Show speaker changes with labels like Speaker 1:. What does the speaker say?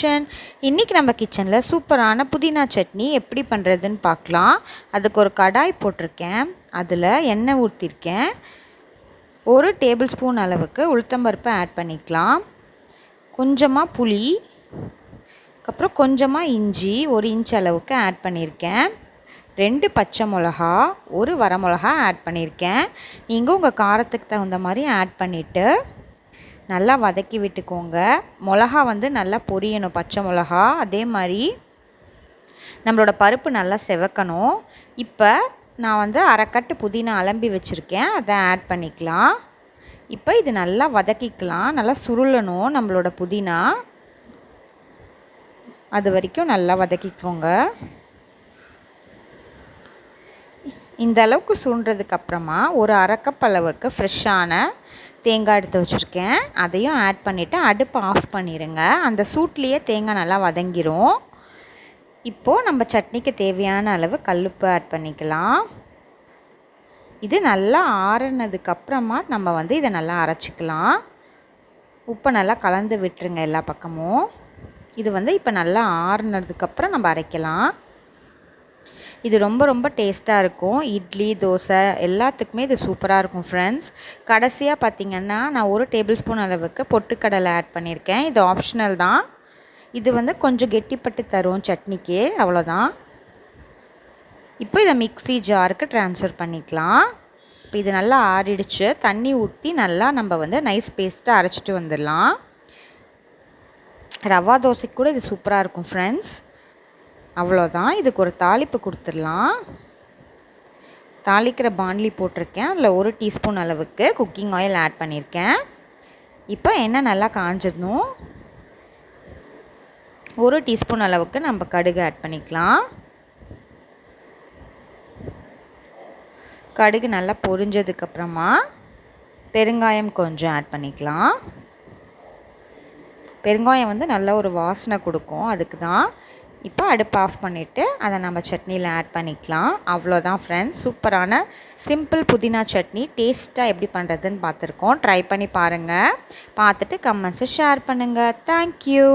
Speaker 1: Kitchen. இன்றைக்கி நம்ம கிச்சனில் சூப்பரான புதினா சட்னி எப்படி பண்ணுறதுன்னு பார்க்கலாம். அதுக்கு ஒரு கடாய் போட்டிருக்கேன், அதில் எண்ணெய் ஊற்றிருக்கேன். 1 டேபிள் ஸ்பூன் அளவுக்கு உளுத்தம்பருப்பை ஆட் பண்ணிக்கலாம். கொஞ்சமாக புளி, அப்புறம் கொஞ்சமாக இஞ்சி 1 இன்ச் அளவுக்கு ஆட் பண்ணியிருக்கேன். 2 பச்சை மிளகா, 1 வரமிளகா ஆட் பண்ணியிருக்கேன். நீங்கள் உங்கள் காரத்துக்கு தகுந்த மாதிரி ஆட் பண்ணிவிட்டு நல்லா வதக்கி விட்டுக்கோங்க. மிளகா நல்லா பொரியணும், பச்சை மிளகா. அதே மாதிரி நம்மளோட பருப்பு நல்லா செவக்கணும். இப்போ நான் அரைக்கட்டு புதினா அலம்பி வச்சுருக்கேன், அதை ஆட் பண்ணிக்கலாம். இப்போ இது நல்லா வதக்கிக்கலாம். நல்லா சுருளணும் நம்மளோட புதினா, அது வரைக்கும் நல்லா வதக்கிக்கோங்க. இந்த அளவுக்கு சுண்டுறதுக்கப்புறமா ஒரு அரை கப் அளவுக்கு ஃப்ரெஷ்ஷான தேங்காய் எடுத்து வச்சுருக்கேன், அதையும் ஆட் பண்ணிவிட்டு அடுப்பை ஆஃப் பண்ணிடுங்க. அந்த சூட்லேயே தேங்காய் நல்லா வதங்கிரும். இப்போது நம்ம சட்னிக்கு தேவையான அளவு கல்லுப்பு ஆட் பண்ணிக்கலாம். இது நல்லா ஆறுனதுக்கப்புறமா நம்ம இதை நல்லா அரைச்சிக்கலாம். உப்பை நல்லா கலந்து விட்டுருங்க எல்லா பக்கமும். இது இப்போ நல்லா ஆறுனதுக்கப்புறம் நம்ம அரைக்கலாம். இது ரொம்ப டேஸ்ட்டாக இருக்கும். இட்லி, தோசை எல்லாத்துக்குமே இது சூப்பராக இருக்கும் ஃப்ரெண்ட்ஸ். கடைசியாக பார்த்திங்கன்னா நான் 1 டேபிள் ஸ்பூன் அளவுக்கு பொட்டுக்கடலை ஆட் பண்ணியிருக்கேன். இது ஆப்ஷனல் தான். இது கொஞ்சம் கெட்டிப்பட்டு தரும் சட்னிக்கு, அவ்வளோதான். இப்போ இதை மிக்ஸி ஜாருக்கு ட்ரான்ஸ்ஃபர் பண்ணிக்கலாம். இப்போ இது நல்லா ஆறிடுச்சு. தண்ணி ஊற்றி நல்லா நம்ம நைஸ் பேஸ்ட்டாக அரைச்சிட்டு வந்துடலாம். ரவா தோசைக்கு கூட இது சூப்பராக இருக்கும் ஃப்ரெண்ட்ஸ். அவ்வளோதான். இதுக்கு ஒரு தாளிப்பு கொடுத்துடலாம். தாளிக்கிற பாண்ட்லி போட்டிருக்கேன், அதில் 1 டீஸ்பூன் அளவுக்கு குக்கிங் ஆயில் ஆட் பண்ணியிருக்கேன். இப்போ எண்ணெய் நல்லா காஞ்சதும் 1 டீஸ்பூன் அளவுக்கு நம்ம கடுகு ஆட் பண்ணிக்கலாம். கடுகு நல்லா பொரிஞ்சதுக்கப்புறமா பெருங்காயம் கொஞ்சம் ஆட் பண்ணிக்கலாம். பெருங்காயம் நல்ல ஒரு வாசனை கொடுக்கும், அதுக்கு தான். இப்போ அடுப்பு ஆஃப் பண்ணிவிட்டு அதை நம்ம சட்னியில் ஆட் பண்ணிக்கலாம். அவ்வளோதான் ஃப்ரெண்ட்ஸ், சூப்பரான சிம்பிள் புதினா சட்னி டேஸ்ட்டாக எப்படி பண்ணுறதுன்னு பார்த்துருக்கோம். ட்ரை பண்ணி பாருங்கள். பார்த்துட்டு கமெண்ட்ஸை ஷேர் பண்ணுங்கள். தேங்க்யூ.